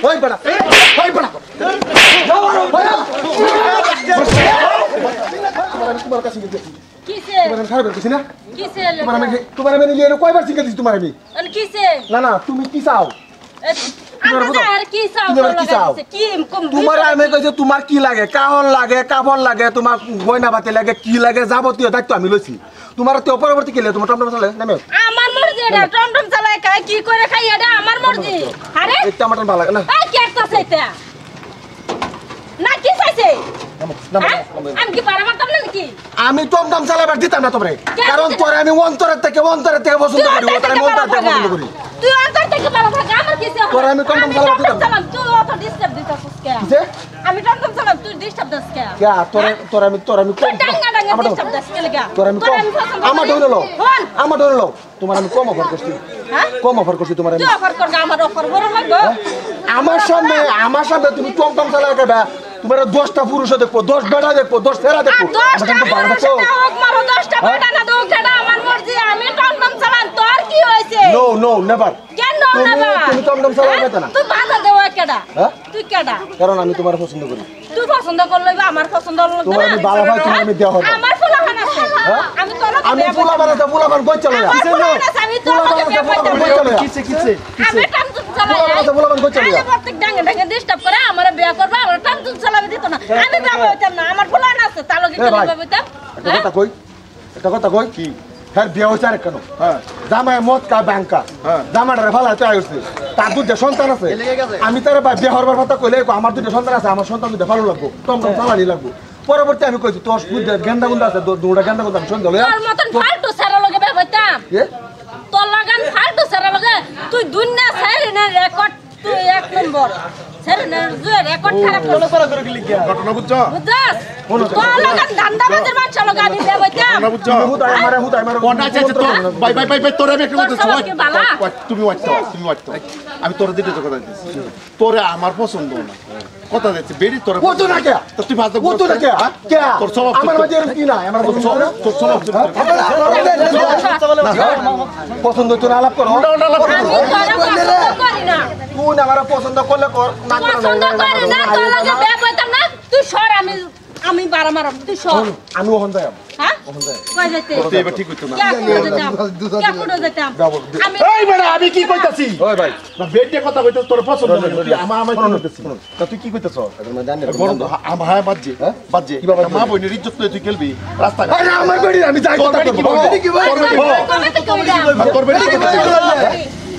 ওই বড়া ওই বড়া তোমার কাছে কিসে তোমার খারাপ করছিস না কিসে তোমার আমি নিয়ে কয়বার শিখে দিছি তোমার আমি কিসে না তুমি কি চাও তোমার আমি কইছে তোমার কি লাগে কাহন লাগে কাপড় লাগে তোমার গয়না বাতি লাগে কি লাগে যাবতীয় দায়িত্ব আমি লইছি তোমার তো পরবর্তী কি লাগে তোমার টমটম চালায় নামে আমার মর্জি এটা টমটম চালায় খায় কি করে খাই এটা আমার মর্জি আরে একটা মটন ভালো লাগে না কি একটা চাইতে না কি চাইছে আমি কি পারা মারতাম না নাকি আমি টমটম চালাবার দিতাম না তোরে কারণ তোরে আমি অন্তরের থেকে পছন্দ করি ওটা আমি অন্তর থেকে পছন্দ করি তুই অন্তর থেকে ভালো থাক আমার কিছু তোরে আমি টমটম চালাবার দিতাম তুই অত ডিস্টার্ব দিতাস কে আমি টমটম চালাম তুই ডিস্টার্ব দিস কে তোরে আমি ডাঙ্গা ডিস্টার্ব দিস কে লাগা তোরে আমি আমার ধরলো তোমার আমি কম অফার করছি কম অফার করছি তোমার আমি অফার কর আমার অফার বড় লাগবে আমার সামনে তুমি টমটম চালায় কেবা তোমার 10টা পুরুষ দেখবো 10 বেটা দেখবো 10 ছেড়া দেখবো 10টা ভালো দেখো মারো 10টা বেটা না দোক এটা আমার মর্জি আমি টমটম চালান তোর কি হইছে নো নেভার কেন নেভার তুমি টমটম চালাও না তুই বাধা দেও কেডা তুই কেডা কারণ আমি তোমার পছন্দ করি তুই পছন্দ করলে আমার পছন্দ হলো না তোমার আমি ভালো ভাই তুমি আমি দেয়া হবে আমার ফুলাখান আছে আমি তোর আমি ফুলাখান কই চলে যা আমি তোর কিছে আমি টমটম চালাই ফুলাখান কই চলে যা প্রত্যেক ডাঙ্গে ডিস্টার্ব করে আমারে বিয়া করবা আমার টমটম চালাবে দিত না আমি যাবো হইতাম না আমার ফুলাখান আছে তার লগে চলে হইতাম এটা কথা কই কি হ্যাঁ বিয়া হইছে আর কেন জামাই মদ কা ব্যাংকা জামাটারে ফালাতে আইছে তার দুইটা সন্তান আছে আমি তার বিয়া হওয়ার কথা কইলে আমার দুইটা সন্তান আছে আমার সন্তান দুইটা ভালো লাগবো টমটম চালানি লাগবো পরবর্তী আমি কইছি তোর বুদ্ধি গেন্দা গুন্দা আছে দুটা গেন্দা গুন্দা আমি সন্দেহ তোর মতন ফালতু সারা লগে বিয়া হইতাম তোর লাগান ফালতু সারা লগে তুই দুনিয়া সাইরে না রেকর্ড তুই এক নম্বর সাইরে না রেকর্ড খারাপ করে কি লিখিয়া ঘটনা বুঝছো বুঝছস তোর লাগান ধান্দাবাজের মানুষ লগে আমি বিয়া হইতাম ঘটনা বুঝছো হুদাই মারে কোন আছে তো বাই তোরে আমি একটা কথা তুমি ওয়াচ্ছ আমি তোরে দিতে তো কথা দিছি তোরে আমার পছন্দ না কথা দিচ্ছি বেরি তোরে কত না কে তুই ভালো কত না কে কে তোর স্বভাব আমার মাঝে এরকম কি না আমার তোর স্বভাব পছন্দ তো আলাপ করো আমি তোরে পছন্দ করি না তুই আমার পছন্দ করলে কর না পছন্দ করি না তোর লগে বিয়া হইতাম না তুই সর আমি বারা মারব তুই সর আমি ওখান যাই হ্যাঁ কই যাইতে তুই এবার ঠিক হইতো না কে কোন যেতাম আমি এই বেটা আমি কি কইতাছি ওই ভাই না বেটে কথা কইতাছ তোর পছন্দ না তুই আমার শুনতেছি তা তুই কি কইতাছ আমি জানি আমার হ্যাঁ বাজে বাজে মা বইনের ইজ্জত তুই খেলবি রাস্তা আরে আমার বেড়ি আমি যাই কথা তোর বেটি কি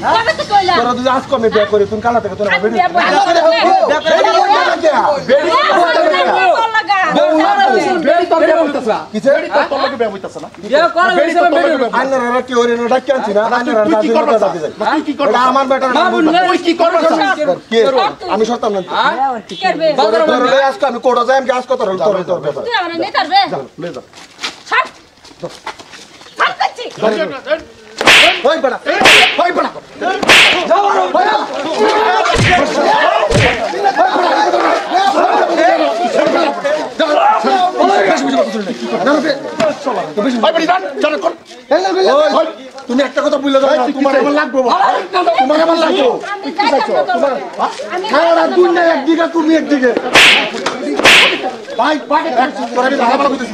কবে তো কইলা তোরা তুই আজ কমে বিয়ে করে তুমি কালা থেকে তোর বেড়ি বেটি তোর বিয়ে হইতাছ না কিছে তোর লগে বিয়ে হইতাছ না আন্নারা কি ওরে ডাকি আনছি না আন্নারা তুই কি করবা তুই কি করবা আমার বেটার তুই কি করবা কে আমি সরতাম না কি করবে তোর আজকে আমি কোড়া যাই আমি আজ কত তোর তোর ব্যাপার তুই আমার নেই করবে লে যা ছাড় ছাড় কাচ্চি ওই বড়া তুমি একটা কথা বললে তোমার আমার লাগবো তোমার আমার লাগবো দুনিয়া একদিকে তুমি একদিকে ভাই তোরা ভালো করছিস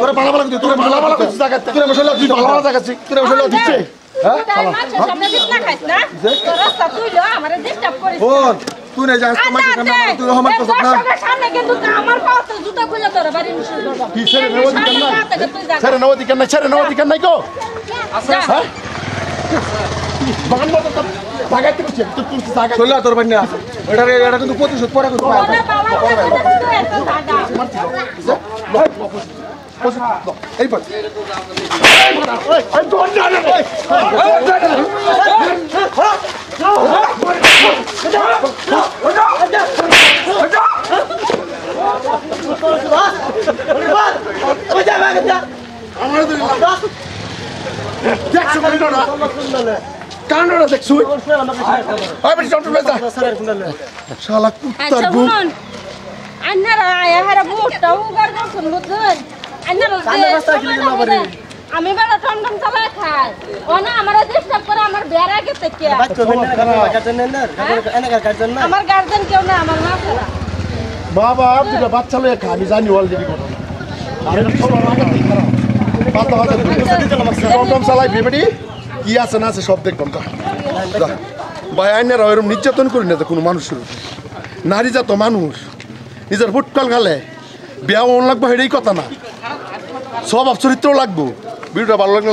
তোরা ভালো করছিস তোরা ভালো করছিস জায়গাতে তোরা মশলা তুই ভালো জায়গাতে তোরা মশলা দিচ্ছে তুই না যাস তোমাকে সামনে তুই রহমান করছ না সামনে কিন্তু আমার পাতে জুতা খুলে তোর বাড়ি নিয়ে করব কি ছেড়ে নবদি কেন নাই গো হ্যাঁ বাগান মত বাগাইতে করছিস তুই জায়গা চলে তোর বাড়ি না এটা কিন্তু প্রতিশোধ পরে করতে পারবে এই পর কান্ডটা দেখছু ওই বেটি চন্টু বেটা শালা কুত্তার গু আন্নারা আয়া হারা মোটা উগার করছন বুঝছেন আন্নারা রাস্তা কিলে না পারে আমি বড় টমটম চালায় খাই ও না আমার ডিস্টার্ব করে আমার বিয়ার আগে থেকে আমার গার্জেন কেউ না আমার মা ছাড়া বাবা দুটো বাচ্চা লয়ে খা আমি জানি অলরেডি কথা আমি সবার আগে টমটম চালাই বেবেডি কি আছে না আছে সব দেখবাম ভাই আইনের ওরকম নির্যাতন করি না তো কোনো মানুষের উপর নারী জাত মানুষ নিজের ফুটকল খালে বিয়া লাগবো সেটাই কথা না স্বভাব চরিত্র লাগবো ভিডিওটা ভালো লাগলে